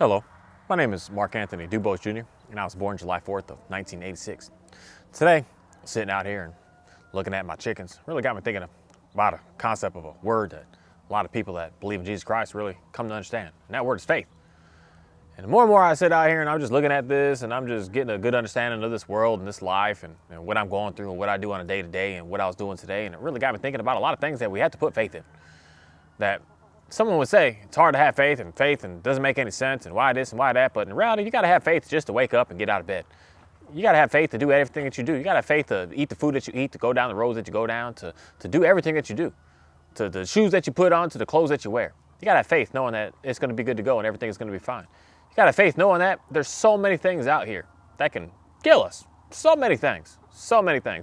Hello, my name is Mark Anthony Dubose Jr., and I was born July 4th of 1986. Today, sitting out here and looking at my chickens really got me thinking about a concept of a word that a lot of people that believe in Jesus Christ really come to understand, and that word is faith. And the more and more I sit out here and I'm just looking at this and I'm just getting a good understanding of this world and this life and what I'm going through and what I do on a day-to-day and what I was doing today, and it really got me thinking about a lot of things that we have to put faith in. That someone would say it's hard to have faith and doesn't make any sense and why this and why that, but in reality you got to have faith just to wake up and get out of bed. You got to have faith to do everything that you do. You got to have faith to eat the food that you eat, to go down the roads that you go down, to do everything that you do, to the shoes that you put on, to the clothes that you wear. You got to have faith knowing that it's going to be good to go and everything is going to be fine. You got to have faith knowing that there's so many things out here that can kill us. So many things.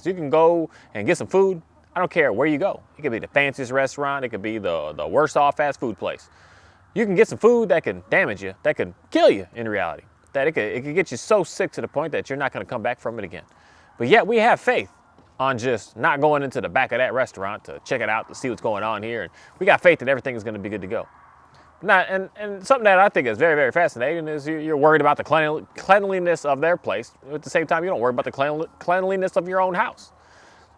You can go and get some food. I don't care where you go. It could be the fanciest restaurant. It could be the worst off fast food place. You can get some food that can damage you, that can kill you in reality. That it could get you so sick to the point that you're not going to come back from it again. But yet we have faith on just not going into the back of that restaurant to check it out, to see what's going on here. And we got faith that everything is going to be good to go. Now, and something that I think is very, very fascinating is you're worried about the cleanliness of their place. At the same time, you don't worry about the cleanliness of your own house.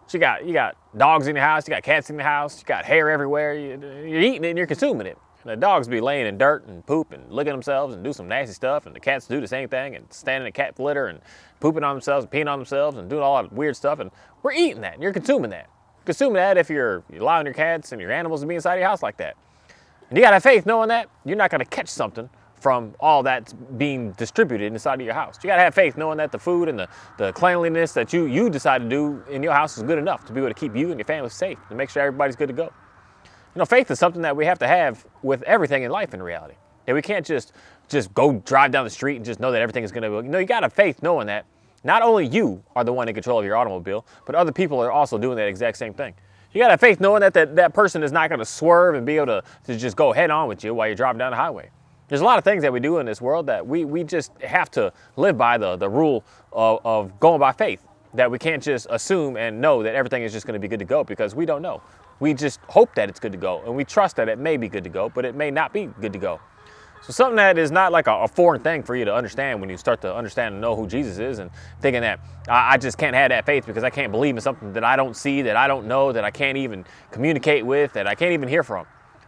So you got dogs in the house, you got cats in the house, you got hair everywhere, you're eating it and you're consuming it. And the dogs be laying in dirt and poop and licking themselves and do some nasty stuff, and the cats do the same thing and stand in the cat litter and pooping on themselves and peeing on themselves and doing all that weird stuff, and we're eating that and you're consuming that. Consuming that if you're allowing your cats and your animals to be inside your house like that. And you gotta have faith knowing that you're not gonna catch something from all that's being distributed inside of your house. You gotta have faith knowing that the food and the cleanliness that you decide to do in your house is good enough to be able to keep you and your family safe and make sure everybody's good to go. You know, faith is something that we have to have with everything in life in reality. And we can't just go drive down the street and just know that everything is gonna go. You know, you gotta have faith knowing that not only you are the one in control of your automobile, but other people are also doing that exact same thing. You gotta have faith knowing that person is not gonna swerve and be able to just go head on with you while you're driving down the highway. There's a lot of things that we do in this world that we just have to live by the rule of going by faith. That we can't just assume and know that everything is just gonna be good to go, because we don't know. We just hope that it's good to go, and we trust that it may be good to go, but it may not be good to go. So something that is not like a foreign thing for you to understand when you start to understand and know who Jesus is, and thinking that I just can't have that faith because I can't believe in something that I don't see, that I don't know, that I can't even communicate with, that I can't even hear from.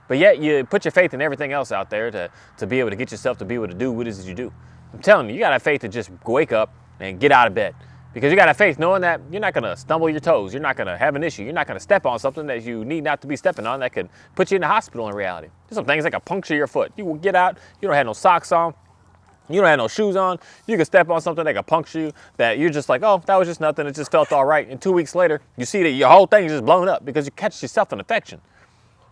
But yet you put your faith in everything else out there to be able to get yourself to be able to do what it is that you do. I'm telling you, you gotta have faith to just wake up and get out of bed. Because you gotta have faith knowing that you're not gonna stumble your toes, you're not gonna have an issue, you're not gonna step on something that you need not to be stepping on that could put you in the hospital in reality. There's some things that can puncture your foot. You will get out, you don't have no socks on, you don't have no shoes on, you can step on something that can puncture you, that you're just like, oh, that was just nothing, it just felt all right. And 2 weeks later, you see that your whole thing is just blown up because you catch yourself an infection.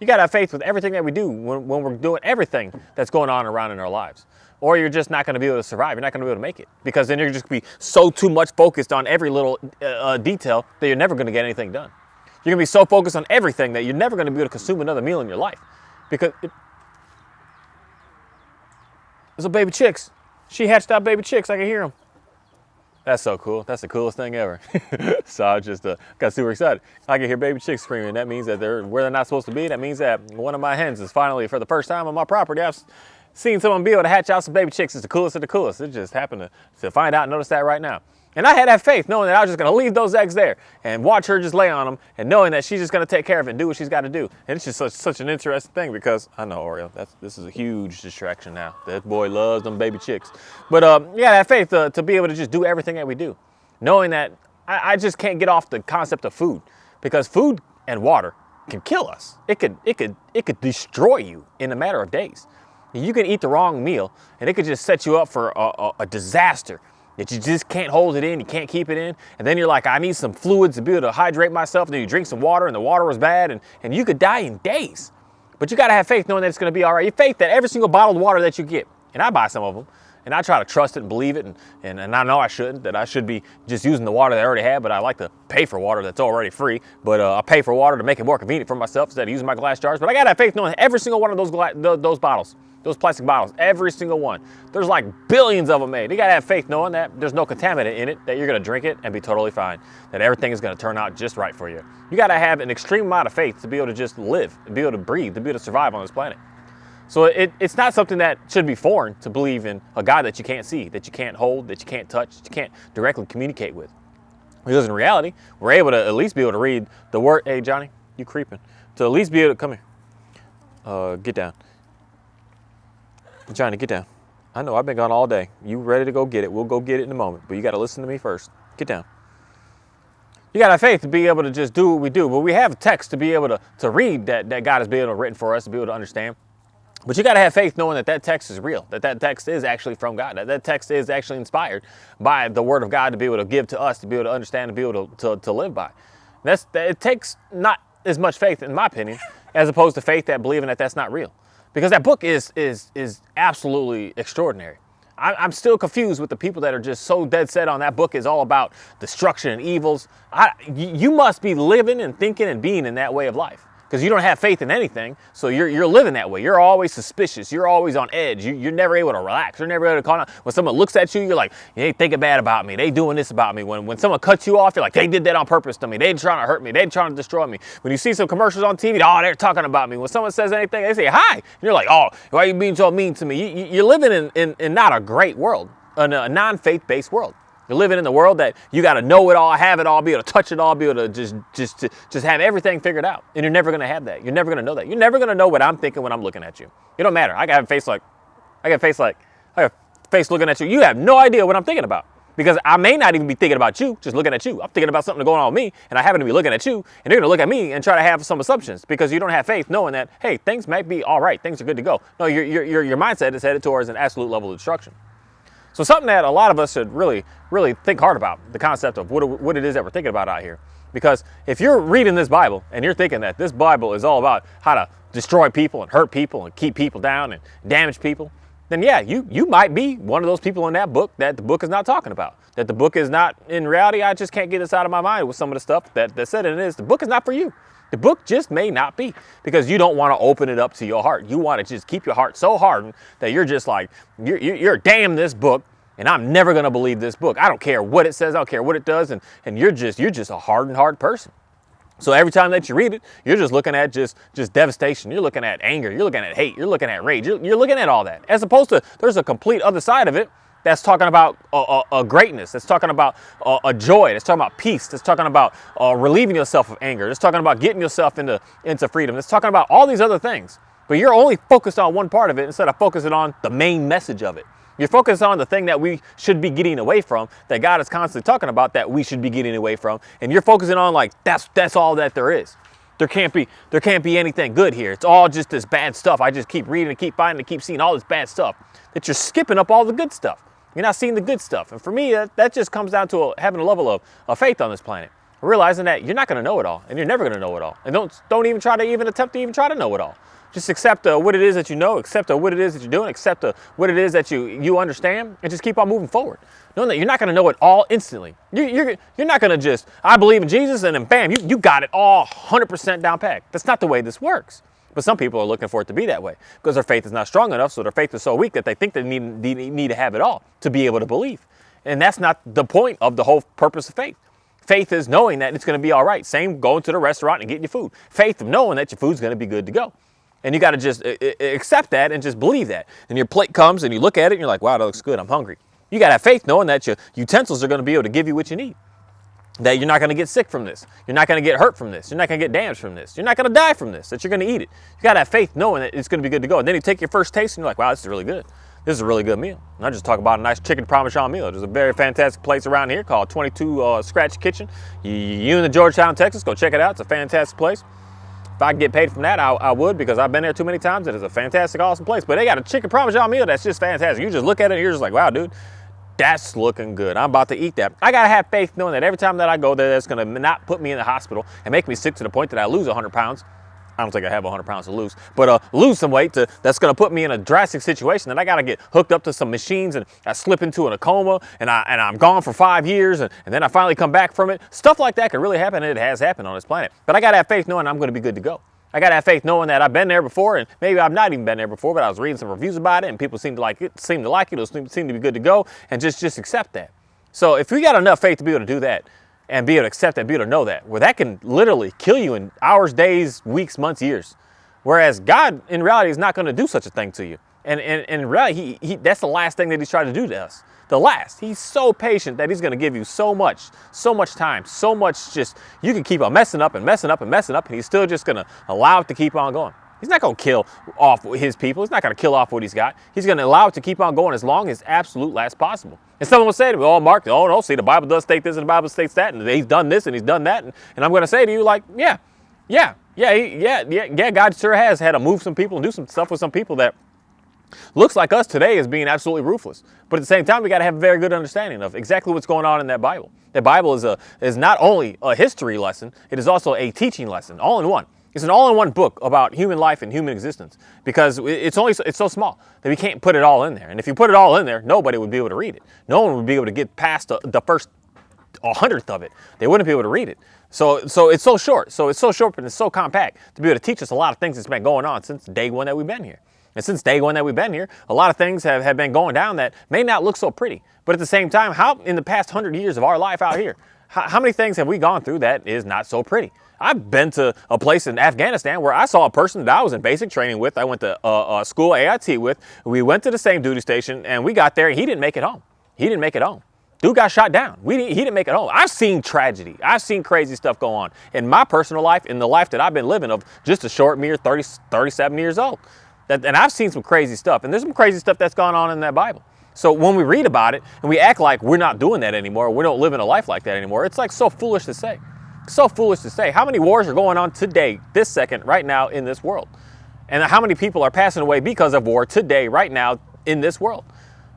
You gotta have faith with everything that we do when we're doing everything that's going on around in our lives. Or you're just not gonna be able to survive, you're not gonna be able to make it. Because then you're just gonna be so too much focused on every little detail that you're never gonna get anything done. You're gonna be so focused on everything that you're never gonna be able to consume another meal in your life. Because there's a baby chicks. She hatched out baby chicks, I can hear them. That's so cool. That's the coolest thing ever. So I just got super excited. I can hear baby chicks screaming. That means that they're where they're not supposed to be. That means that one of my hens is finally, for the first time on my property, I've seen someone be able to hatch out some baby chicks. It's the coolest of the coolest. It just happened to find out and notice that right now. And I had that faith knowing that I was just going to leave those eggs there and watch her just lay on them, and knowing that she's just going to take care of it and do what she's got to do. And it's just such an interesting thing, because I know, Oreo, this is a huge distraction now. That boy loves them baby chicks. But you got to have faith to be able to just do everything that we do. Knowing that I just can't get off the concept of food, because food and water can kill us. It could destroy you in a matter of days. You can eat the wrong meal and it could just set you up for a disaster. That you just can't hold it in, you can't keep it in, and then you're like, I need some fluids to be able to hydrate myself, and then you drink some water and the water was bad, and you could die in days. But you gotta have faith knowing that it's gonna be all right. You have faith that every single bottled water that you get, and I buy some of them, and I try to trust it and believe it, and I know I shouldn't, that I should be just using the water that I already have, but I like to pay for water that's already free, but I pay for water to make it more convenient for myself instead of using my glass jars. But I gotta have faith knowing every single one of those bottles, those plastic bottles, every single one. There's like billions of them made. You gotta have faith knowing that there's no contaminant in it, that you're gonna drink it and be totally fine, that everything is gonna turn out just right for you. You gotta have an extreme amount of faith to be able to just live, to be able to breathe, to be able to survive on this planet. So it's not something that should be foreign to believe in a God that you can't see, that you can't hold, that you can't touch, that you can't directly communicate with. Because in reality, we're able to at least be able to read the word. Hey, Johnny, you creeping. To at least be able to, come here. Get down. Johnny, get down. I know, I've been gone all day. You ready to go get it? We'll go get it in a moment. But you got to listen to me first. Get down. You got to have faith to be able to just do what we do. But we have text to be able to read that God has been able to written for us to be able to understand. But you got to have faith knowing that text is real, that text is actually from God, that text is actually inspired by the word of God to be able to give to us, to be able to understand, to be able to live by. It takes not as much faith, in my opinion, as opposed to faith that believing that that's not real. Because that book is absolutely extraordinary. I'm still confused with the people that are just so dead set on that book is all about destruction and evils. You must be living and thinking and being in that way of life. Because you don't have faith in anything, so you're living that way. You're always suspicious. You're always on edge. You're never able to relax. You're never able to calm down. When someone looks at you, you're like, they thinking bad about me. They doing this about me. When someone cuts you off, you're like, they did that on purpose to me. They trying to hurt me. They trying to destroy me. When you see some commercials on TV, oh, they're talking about me. When someone says anything, they say hi. And you're like, oh, why are you being so mean to me? You're living in not a great world, in a non-faith-based world. You're living in the world that you got to know it all, have it all, be able to touch it all, be able to just have everything figured out. And you're never going to have that. You're never going to know that. You're never going to know what I'm thinking when I'm looking at you. It don't matter. I got a face looking at you. You have no idea what I'm thinking about because I may not even be thinking about you, just looking at you. I'm thinking about something going on with me, and I happen to be looking at you, and you're going to look at me and try to have some assumptions because you don't have faith knowing that, hey, things might be all right. Things are good to go. No, your mindset is headed towards an absolute level of destruction. So something that a lot of us should really think hard about, the concept of what it is that we're thinking about out here. Because if you're reading this Bible and you're thinking that this Bible is all about how to destroy people and hurt people and keep people down and damage people, then yeah, you might be one of those people in that book that the book is not talking about. That the book is not, in reality, I just can't get this out of my mind with some of the stuff that said it is. The book is not for you. The book just may not be because you don't want to open it up to your heart. You want to just keep your heart so hardened that you're just like, you're damn this book and I'm never going to believe this book. I don't care what it says. I don't care what it does. And you're just a hardened heart person. So every time that you read it, you're just looking at just devastation. You're looking at anger. You're looking at hate. You're looking at rage. You're looking at all that. As opposed to there's a complete other side of it that's talking about a greatness. That's talking about a joy. That's talking about peace. That's talking about relieving yourself of anger. That's talking about getting yourself into freedom. That's talking about all these other things. But you're only focused on one part of it instead of focusing on the main message of it. You're focused on the thing that we should be getting away from, that God is constantly talking about that we should be getting away from. And you're focusing on like, that's all that there is. There can't be anything good here. It's all just this bad stuff. I just keep reading and keep finding and keep seeing all this bad stuff. That you're skipping up all the good stuff. You're not seeing the good stuff. And for me, that just comes down to having a level of faith on this planet. Realizing that you're not going to know it all, and you're never going to know it all. And don't even try to attempt to try to know it all. Just accept what it is that you know, accept what it is that you're doing, accept what it is that you understand, and just keep on moving forward. Knowing that you're not going to know it all instantly. You're not going to just, I believe in Jesus, and then bam, you got it all 100% down pat. That's not the way this works. But some people are looking for it to be that way because their faith is not strong enough, so their faith is so weak that they think they need to have it all to be able to believe. And that's not the point of the whole purpose of faith. Faith is knowing that it's going to be all right. Same going to the restaurant and getting your food. Faith of knowing that your food's going to be good to go. And you got to just accept that and just believe that. And your plate comes and you look at it and you're like, wow, that looks good. I'm hungry. You got to have faith knowing that your utensils are going to be able to give you what you need. That you're not going to get sick from this. You're not going to get hurt from this. You're not going to get damaged from this. You're not going to die from this, that you're going to eat it. You got to have faith knowing that it's going to be good to go. And then you take your first taste and you're like, wow, this is really good. This is a really good meal. And I just talk about a nice chicken parmesan meal. There's a very fantastic place around here called 22 Scratch Kitchen. You in the Georgetown, Texas, go check it out. It's a fantastic place. If I could get paid from that, I would, because I've been there too many times. It is a fantastic, awesome place. But they got a chicken parmesan meal that's just fantastic. You just look at it and you're just like, wow, dude, that's looking good. I'm about to eat that. I got to have faith knowing that every time that I go there, that's going to not put me in the hospital and make me sick to the point that I lose 100 pounds. I don't think I have 100 pounds to lose, but lose some weight that's going to put me in a drastic situation that I got to get hooked up to some machines and I slip into a coma and I'm gone for 5 years and then I finally come back from it. Stuff like that could really happen, and it has happened on this planet. But I got to have faith knowing I'm going to be good to go. I got to have faith knowing that I've been there before, and maybe I've not even been there before, but I was reading some reviews about it and people seem to like it, seem to be good to go, and just accept that. So if we got enough faith to be able to do that, and be able to accept that, be able to know that, where that can literally kill you in hours, days, weeks, months, years. Whereas God, in reality, is not going to do such a thing to you. And in reality, that's the last thing that he's trying to do to us. The last. He's so patient that he's going to give you so much time, so much just, you can keep on messing up and messing up and messing up, and he's still just going to allow it to keep on going. He's not going to kill off his people. He's not going to kill off what he's got. He's going to allow it to keep on going as long as absolute last possible. And someone will say to me, oh, Mark, oh, no, see, the Bible does state this and the Bible states that, and he's done this and he's done that. And I'm going to say to you, like, yeah, God sure has had to move some people and do some stuff with some people that looks like us today as being absolutely ruthless. But at the same time, we got to have a very good understanding of exactly what's going on in that Bible. That Bible is not only a history lesson, it is also a teaching lesson, all in one. It's an all-in-one book about human life and human existence, because it's so small that we can't put it all in there. And if you put it all in there, nobody would be able to read it. No one would be able to get past the first 100th of it. They wouldn't be able to read it. So it's so short. So it's so short, but it's so compact to be able to teach us a lot of things that's been going on since day one that we've been here. And since day one that we've been here, a lot of things have been going down that may not look so pretty. But at the same time, how in the past 100 years of our life out here, how many things have we gone through that is not so pretty? I've been to a place in Afghanistan where I saw a person that I was in basic training with. I went to school AIT with. We went to the same duty station, and we got there, and he didn't make it home. He didn't make it home. Dude got shot down. He didn't make it home. I've seen tragedy. I've seen crazy stuff go on in my personal life, in the life that I've been living of just a short mere 37 years old. And I've seen some crazy stuff, and there's some crazy stuff that's gone on in that Bible. So when we read about it and we act like we're not doing that anymore, we don't live in a life like that anymore, it's like so foolish to say. So foolish to say. How many wars are going on today, this second, right now in this world? And how many people are passing away because of war today, right now in this world?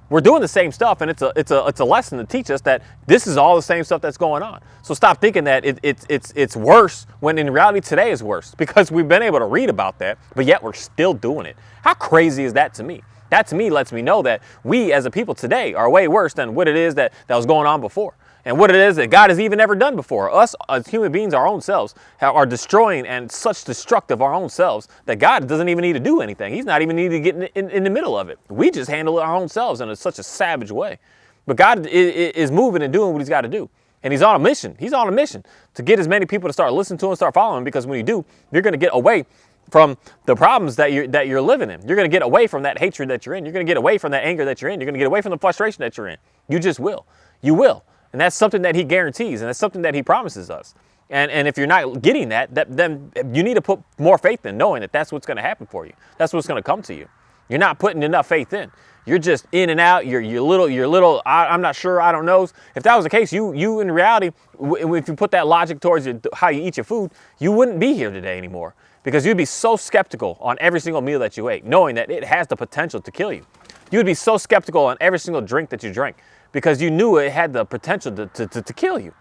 We're doing the same stuff, and it's a lesson to teach us that this is all the same stuff that's going on. So stop thinking that it's worse when in reality today is worse, because we've been able to read about that, but yet we're still doing it. How crazy is that to me? That to me lets me know that we as a people today are way worse than what it is that was going on before. And what it is that God has even never done before. Us as human beings, our own selves, are destroying and such destructive our own selves that God doesn't even need to do anything. He's not even needing to get in the middle of it. We just handle our own selves in such a savage way. But God is moving and doing what he's got to do. And he's on a mission. He's on a mission to get as many people to start listening to him and start following him, because when you do, you're going to get away from the problems that you're living in. You're going to get away from that hatred that you're in. You're going to get away from that anger that you're in. You're going to get away from the frustration that you're in. You just will. You will. And that's something that he guarantees, and that's something that he promises us. And if you're not getting that, then you need to put more faith in, knowing that that's what's going to happen for you. That's what's going to come to you. You're not putting enough faith in. You're just in and out. You're little. I'm not sure. I don't know. If that was the case, you in reality, if you put that logic towards how you eat your food, you wouldn't be here today anymore, because you'd be so skeptical on every single meal that you ate, knowing that it has the potential to kill you. You would be so skeptical on every single drink that you drank, because you knew it had the potential to kill you.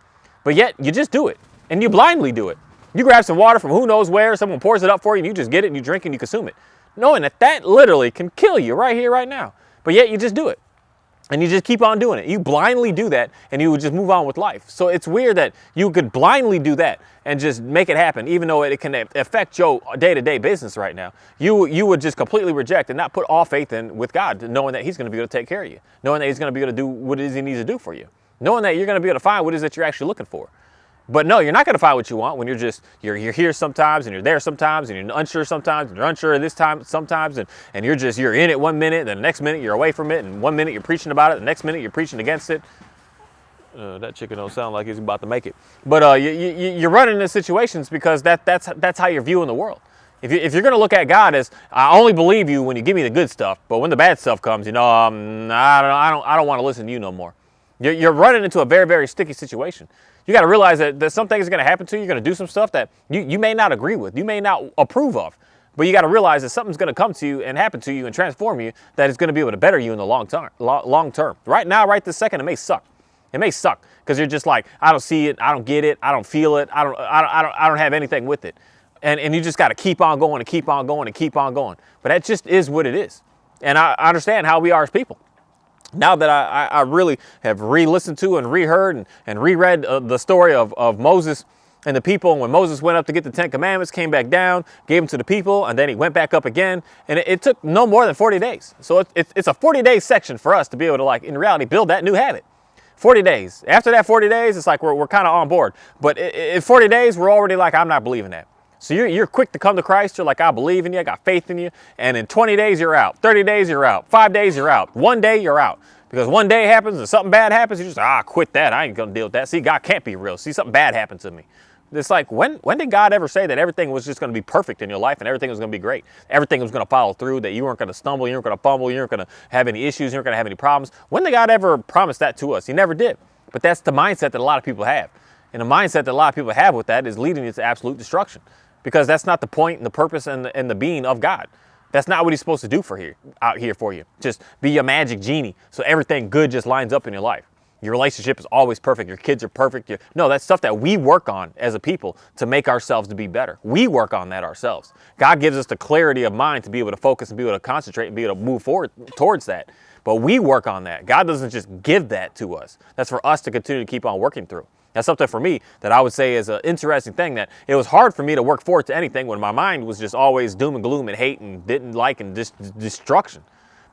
But yet you just do it, and you blindly do it. You grab some water from who knows where, someone pours it up for you, and you just get it and you drink and you consume it, knowing that literally can kill you right here, right now. But yet you just do it. And you just keep on doing it. You blindly do that, and you would just move on with life. So it's weird that you could blindly do that and just make it happen, even though it can affect your day-to-day business right now. You would just completely reject and not put all faith in with God, knowing that he's going to be able to take care of you, knowing that he's going to be able to do what it is he needs to do for you, knowing that you're going to be able to find what it is that you're actually looking for. But no, you're not going to find what you want when you're here sometimes, and you're there sometimes, and you're unsure sometimes, and you're unsure this time sometimes, and you're in it 1 minute, then the next minute you're away from it, and 1 minute you're preaching about it, the next minute you're preaching against it. That chicken don't sound like he's about to make it. But you're running into situations because that's how you're viewing the world. If you're going to look at God as, I only believe you when you give me the good stuff, but when the bad stuff comes, I don't want to listen to you no more. You're running into a very, very sticky situation. You got to realize that some things are going to happen to you. You're going to do some stuff that you may not agree with, you may not approve of, but you got to realize that something's going to come to you and happen to you and transform you that is going to be able to better you in the long term. Right now, right this second, it may suck. It may suck because you're just like, I don't see it, I don't get it, I don't feel it, I don't have anything with it, and you just got to keep on going and keep on going and keep on going. But that just is what it is, and I understand how we are as people. Now that I really have re-listened to and reheard and reread the story of Moses and the people, and when Moses went up to get the 10 Commandments, came back down, gave them to the people, and then he went back up again, and it took no more than 40 days. So it's a 40-day section for us to be able to, like, in reality, build that new habit. 40 days. After that 40 days, it's like we're kind of on board. But in 40 days, we're already like, I'm not believing that. So you're quick to come to Christ. You're like, I believe in you. I got faith in you. And in 20 days, you're out. 30 days, you're out. 5 days, you're out. 1 day, you're out. Because one day happens and something bad happens, you just, quit that. I ain't going to deal with that. See, God can't be real. See, something bad happened to me. It's like, when did God ever say that everything was just going to be perfect in your life and everything was going to be great? Everything was going to follow through, that you weren't going to stumble, you weren't going to fumble, you weren't going to have any issues, you weren't going to have any problems. When did God ever promise that to us? He never did. But that's the mindset that a lot of people have. And the mindset that a lot of people have with that is leading you to absolute destruction. Because that's not the point and the purpose and the being of God. That's not what he's supposed to do out here for you. Just be a magic genie so everything good just lines up in your life. Your relationship is always perfect. Your kids are perfect. No, that's stuff that we work on as a people to make ourselves to be better. We work on that ourselves. God gives us the clarity of mind to be able to focus and be able to concentrate and be able to move forward towards that. But we work on that. God doesn't just give that to us. That's for us to continue to keep on working through. That's something for me that I would say is an interesting thing, that it was hard for me to work forward to anything when my mind was just always doom and gloom and hate and didn't like and just destruction.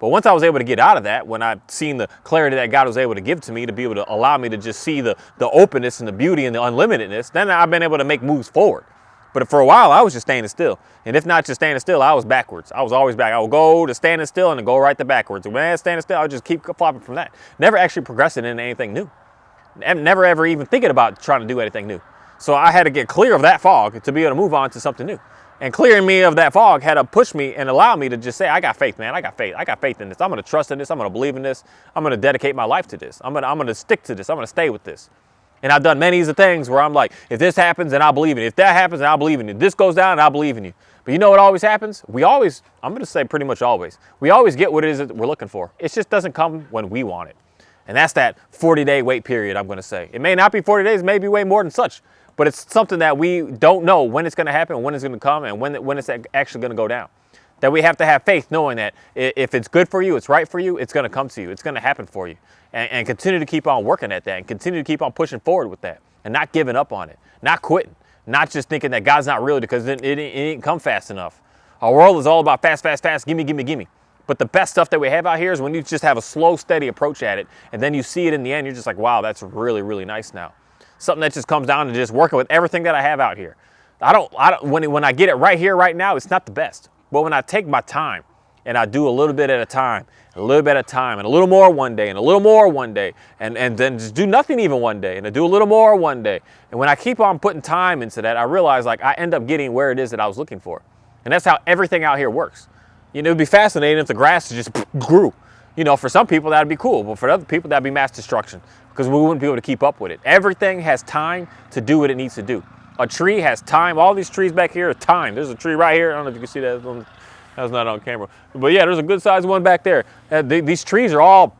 But once I was able to get out of that, when I've seen the clarity that God was able to give to me to be able to allow me to just see the openness and the beauty and the unlimitedness, then I've been able to make moves forward. But for a while, I was just standing still. And if not just standing still, I was backwards. I was always back. I would go to standing still and then go right to backwards. And when I was standing still, I would just keep flopping from that. Never actually progressing into anything new. Never ever even thinking about trying to do anything new. So I had to get clear of that fog to be able to move on to something new. And clearing me of that fog had to push me and allow me to just say, I got faith, man. I got faith. I got faith in this. I'm going to trust in this. I'm going to believe in this. I'm going to dedicate my life to this. I'm going to stick to this. I'm going to stay with this. And I've done many of the things where I'm like, if this happens, then I'll believe in it. If that happens, then I'll believe in you. If this goes down, I'll believe in you. But you know what always happens? I'm going to say pretty much always, we always get what it is that we're looking for. It just doesn't come when we want it. And that's that 40-day wait period, I'm going to say. It may not be 40 days, maybe way more than such. But it's something that we don't know when it's going to happen, when it's going to come, and when it's actually going to go down. That we have to have faith knowing that if it's good for you, it's right for you, it's going to come to you. It's going to happen for you. And continue to keep on working at that and continue to keep on pushing forward with that and not giving up on it, not quitting, not just thinking that God's not real because it ain't come fast enough. Our world is all about fast, fast, fast, gimme, gimme, gimme. But the best stuff that we have out here is when you just have a slow, steady approach at it, and then you see it in the end, you're just like, wow, that's really, really nice now. Something that just comes down to just working with everything that I have out here. When I get it right here, right now, it's not the best. But when I take my time and I do a little bit at a time, a little bit at a time, and a little more one day, and a little more one day, and then just do nothing even one day, and I do a little more one day. And when I keep on putting time into that, I realize like I end up getting where it is that I was looking for. And that's how everything out here works. You know, it'd be fascinating if the grass just grew. You know, for some people that'd be cool, but for other people that'd be mass destruction because we wouldn't be able to keep up with it. Everything has time to do what it needs to do. A tree has time. All these trees back here are time. There's a tree right here. I don't know if you can see that. That's not on camera. But yeah, there's a good sized one back there. These trees are all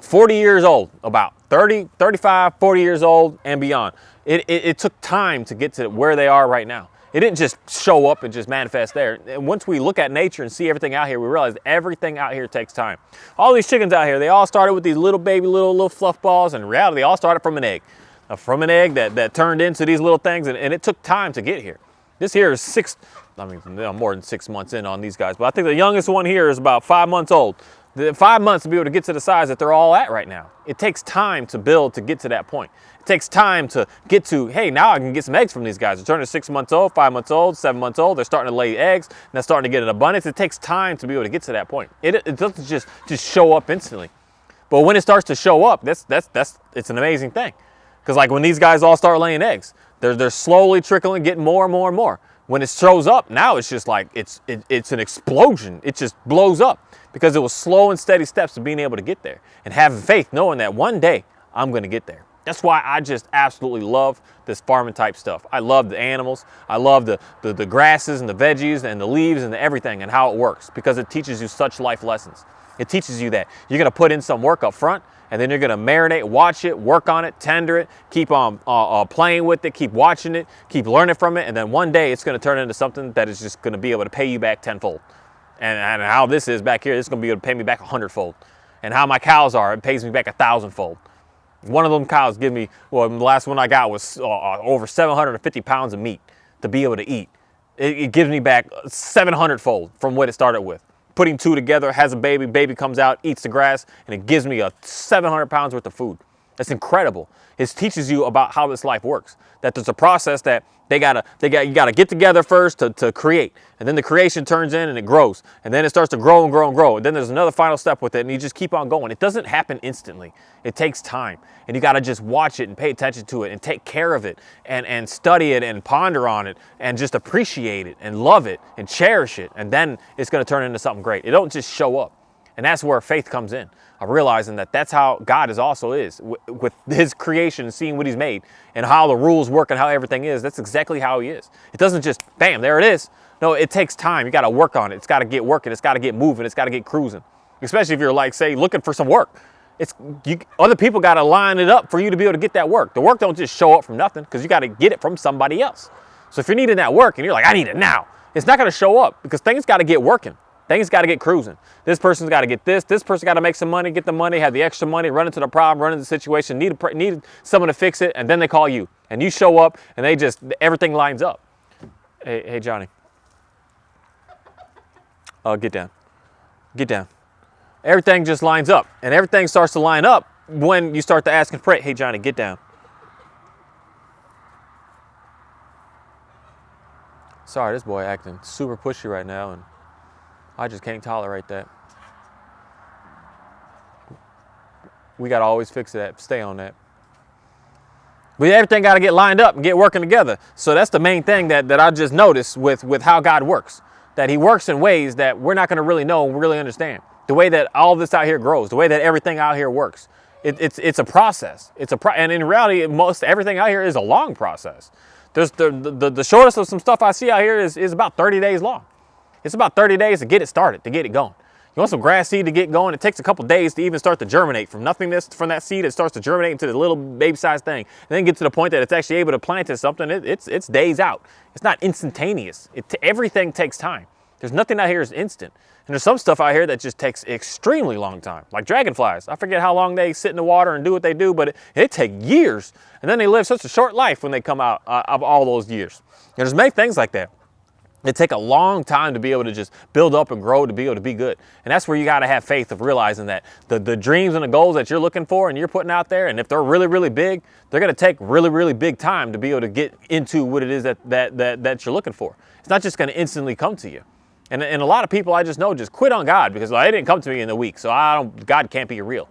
40 years old, about 30, 35, 40 years old and beyond. It took time to get to where they are right now. It didn't just show up and just manifest there. And once we look at nature and see everything out here, we realize everything out here takes time. All these chickens out here, they all started with these little baby, little fluff balls. And in reality, they all started from an egg. From an egg that turned into these little things. And it took time to get here. This here is more than 6 months in on these guys. But I think the youngest one here is about 5 months old. 5 months to be able to get to the size that they're all at right now. It takes time to build to get to that point. It takes time to get to, hey, now I can get some eggs from these guys. They're turning 6 months old, 5 months old, 7 months old. They're starting to lay eggs, and they're starting to get an abundance. It takes time to be able to get to that point. It doesn't just show up instantly. But when it starts to show up, it's an amazing thing. Because like when these guys all start laying eggs, they're slowly trickling, getting more and more and more. When it shows up, now it's just like, it's an explosion. It just blows up because it was slow and steady steps to being able to get there and having faith, knowing that one day I'm going to get there. That's why I just absolutely love this farming type stuff. I love the animals. I love the grasses and the veggies and the leaves and the everything and how it works because it teaches you such life lessons. It teaches you that you're going to put in some work up front and then you're going to marinate, watch it, work on it, tender it, keep on playing with it, keep watching it, keep learning from it. And then one day it's going to turn into something that is just going to be able to pay you back tenfold. And how this is back here, this is going to be able to pay me back 100-fold. And how my cows are, it pays me back 1,000-fold. One of them cows give me, well, the last one I got was over 750 pounds of meat to be able to eat. It gives me back 700-fold from what it started with. Putting two together, has a baby, baby comes out, eats the grass, and it gives me 700 pounds worth of food. That's incredible. It teaches you about how this life works. That there's a process that you gotta get together first to create. And then the creation turns in and it grows. And then it starts to grow and grow and grow. And then there's another final step with it and you just keep on going. It doesn't happen instantly. It takes time. And you gotta just watch it and pay attention to it and take care of it and study it and ponder on it and just appreciate it and love it and cherish it. And then it's gonna turn into something great. It don't just show up. And that's where faith comes in, of realizing that that's how God is with his creation and seeing what he's made and how the rules work and how everything is. That's exactly how he is. It doesn't just, bam, there it is. No, it takes time. You got to work on it. It's got to get working. It's got to get moving. It's got to get cruising, especially if you're like, say, looking for some work. Other people got to line it up for you to be able to get that work. The work don't just show up from nothing because you got to get it from somebody else. So if you're needing that work and you're like, I need it now, it's not going to show up because things got to get working. Things got to get cruising. This person's got to get this. This person got to make some money, get the money, have the extra money, run into the problem, run into the situation, need someone to fix it, and then they call you. And you show up, and everything lines up. Hey, Johnny. Get down. Get down. Everything just lines up, and everything starts to line up when you start to ask and pray. Hey, Johnny, get down. Sorry, this boy acting super pushy right now, and I just can't tolerate that. We got to always fix that, stay on that. But everything got to get lined up and get working together. So that's the main thing that I just noticed with how God works. That he works in ways that we're not going to really know and really understand. The way that all this out here grows, the way that everything out here works. It's a process. And in reality, most everything out here is a long process. There's the shortest of some stuff I see out here is about 30 days long. It's about 30 days to get it started, to get it going. You want some grass seed to get going, it takes a couple days to even start to germinate. From nothingness, from that seed, it starts to germinate into the little baby-sized thing. And then get to the point that it's actually able to plant into something. It's days out. It's not instantaneous. Everything takes time. There's nothing out here is instant. And there's some stuff out here that just takes extremely long time, like dragonflies. I forget how long they sit in the water and do what they do, but it takes years. And then they live such a short life when they come out of all those years. And there's many things like that. It takes a long time to be able to just build up and grow to be able to be good. And that's where you got to have faith of realizing that the dreams and the goals that you're looking for and you're putting out there, and if they're really, really big, they're going to take really, really big time to be able to get into what it is that you're looking for. It's not just going to instantly come to you. And a lot of people I just know just quit on God because it didn't come to me in a week, so God can't be real.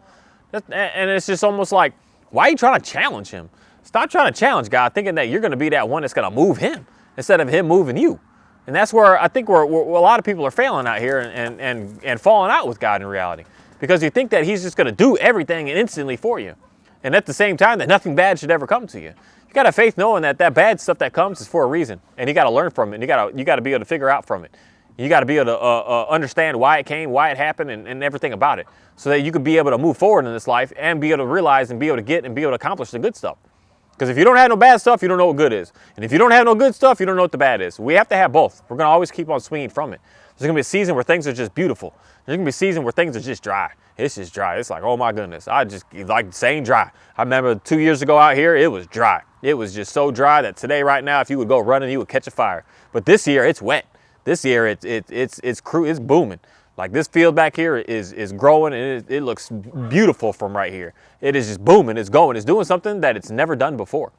And it's just almost like, why are you trying to challenge him? Stop trying to challenge God thinking that you're going to be that one that's going to move him instead of him moving you. And that's where I think where a lot of people are failing out here and falling out with God in reality. Because you think that he's just going to do everything instantly for you. And at the same time, that nothing bad should ever come to you. You got to have faith knowing that bad stuff that comes is for a reason. And you got to learn from it. And you got to be able to figure out from it. You got to be able to understand why it came, why it happened, and everything about it. So that you can be able to move forward in this life and be able to realize and be able to get and be able to accomplish the good stuff. Because if you don't have no bad stuff, you don't know what good is. And if you don't have no good stuff, you don't know what the bad is. We have to have both. We're going to always keep on swinging from it. There's going to be a season where things are just beautiful. There's going to be a season where things are just dry. It's just dry. It's like, oh my goodness. I just like saying dry. I remember 2 years ago out here, it was dry. It was just so dry that today, right now, if you would go running, you would catch a fire. But this year, it's wet. This year, it's booming. Like this field back here is growing and it looks beautiful from right here. It is just booming, it's going, it's doing something that it's never done before.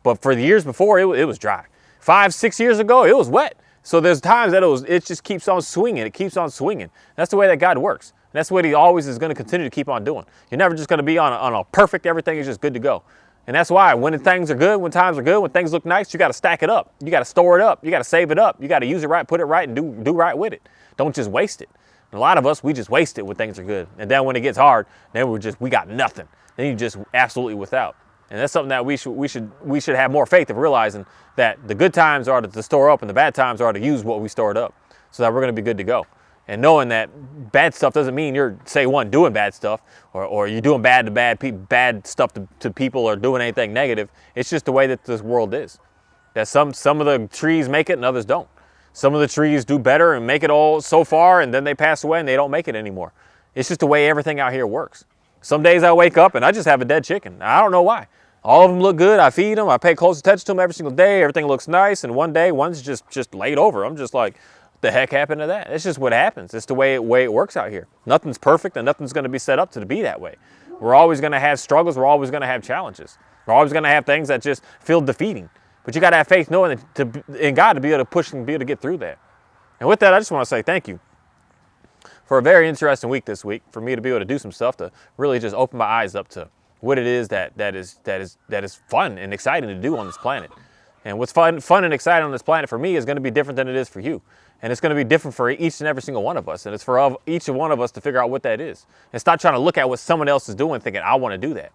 But for the years before, it was dry. 5, 6 years ago, it was wet. So there's times that it just keeps on swinging, it keeps on swinging. That's the way that God works. And that's what he always is going to continue to keep on doing. You're never just going to be on a perfect, everything is just good to go. And that's why when things are good, when times are good, when things look nice, you got to stack it up. You got to store it up. You got to save it up. You got to use it right, put it right, and do right with it. Don't just waste it. And a lot of us, we just waste it when things are good. And then when it gets hard, then we got nothing. Then you just absolutely without. And that's something that we should have more faith of realizing that the good times are to store up and the bad times are to use what we stored up so that we're going to be good to go. And knowing that bad stuff doesn't mean you're, say, doing bad stuff or you're doing bad stuff to people or doing anything negative. It's just the way that this world is. That some of the trees make it and others don't. Some of the trees do better and make it all so far and then they pass away and they don't make it anymore. It's just the way everything out here works. Some days I wake up and I just have a dead chicken. I don't know why. All of them look good. I feed them. I pay close attention to them every single day. Everything looks nice. And one day, one's just laid over. I'm just like, what the heck happened to that? It's just what happens. It's the way it works out here. Nothing's perfect and nothing's going to be set up to be that way. We're always going to have struggles. We're always going to have challenges. We're always going to have things that just feel defeating. But you got to have faith knowing that in God to be able to push and be able to get through that. And with that, I just want to say thank you for a very interesting week this week, for me to be able to do some stuff to really just open my eyes up to what it is that is fun and exciting to do on this planet. And what's fun and exciting on this planet for me is going to be different than it is for you. And it's going to be different for each and every single one of us. And it's for each one of us to figure out what that is. And stop trying to look at what someone else is doing thinking, I want to do that.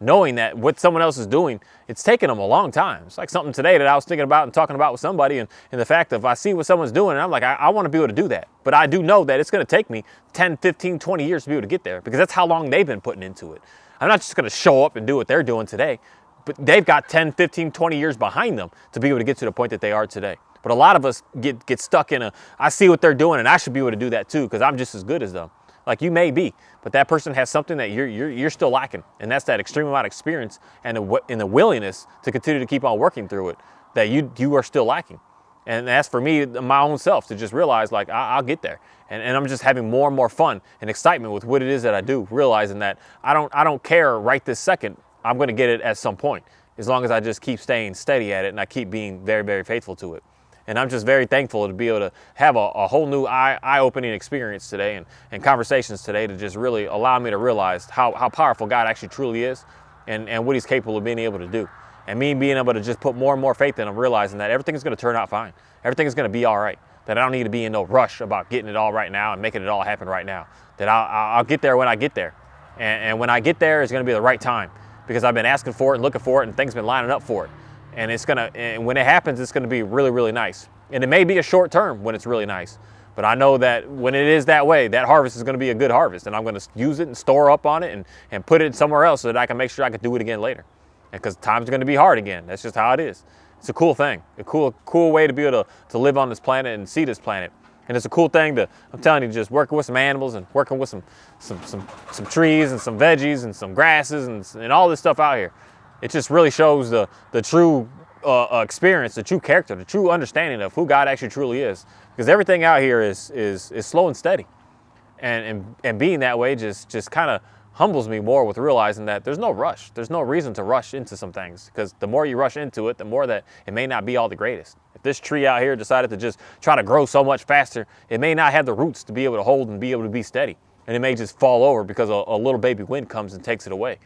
Knowing that what someone else is doing, it's taken them a long time. It's like something today that I was thinking about and talking about with somebody, and the fact of I see what someone's doing, and I'm like, I want to be able to do that. But I do know that it's going to take me 10, 15, 20 years to be able to get there, because that's how long they've been putting into it. I'm not just going to show up and do what they're doing today, but they've got 10, 15, 20 years behind them to be able to get to the point that they are today. But a lot of us get stuck in I see what they're doing, and I should be able to do that too, because I'm just as good as them. Like you may be, but that person has something that you're still lacking, and that's that extreme amount of experience and the willingness to continue to keep on working through it that you are still lacking. And that's for me, my own self, to just realize like I'll get there, and I'm just having more and more fun and excitement with what it is that I do, realizing that I don't care right this second. I'm going to get it at some point, as long as I just keep staying steady at it and I keep being very, very faithful to it. And I'm just very thankful to be able to have a whole new eye-opening experience today and conversations today to just really allow me to realize how powerful God actually truly is and what he's capable of being able to do. And me being able to just put more and more faith in him, realizing that everything is going to turn out fine. Everything is going to be all right. That I don't need to be in no rush about getting it all right now and making it all happen right now. That I'll get there when I get there. And when I get there, it's going to be the right time, because I've been asking for it and looking for it, and things have been lining up for it. And when it happens, it's going to be really, really nice. And it may be a short term when it's really nice, but I know that when it is that way, that harvest is going to be a good harvest, and I'm going to use it and store up on it and put it somewhere else so that I can make sure I can do it again later. Because time's going to be hard again. That's just how it is. It's a cool thing, a cool way to be able to live on this planet and see this planet. And it's a cool thing I'm telling you, just working with some animals and working with some trees and some veggies and some grasses and all this stuff out here. It just really shows the true experience, the true character, the true understanding of who God actually truly is. Because everything out here is slow and steady, and being that way just kind of humbles me more with realizing that there's no rush. There's no reason to rush into some things, because the more you rush into it, the more that it may not be all the greatest. If this tree out here decided to just try to grow so much faster, it may not have the roots to be able to hold and be able to be steady, and it may just fall over because a little baby wind comes and takes it away.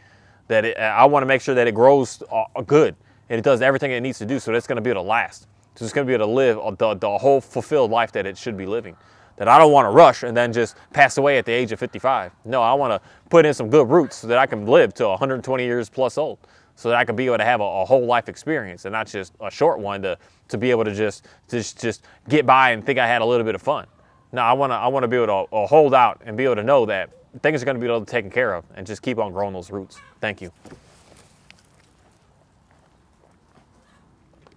I want to make sure that it grows good and it does everything it needs to do, so that it's going to be able to last. So it's going to be able to live the whole fulfilled life that it should be living. That I don't want to rush and then just pass away at the age of 55. No, I want to put in some good roots so that I can live to 120 years plus old, so that I can be able to have a whole life experience and not just a short one to be able to just get by and think I had a little bit of fun. No, I want to be able to hold out and be able to know that things are going to be able to be taken care of, and just keep on growing those roots. Thank you.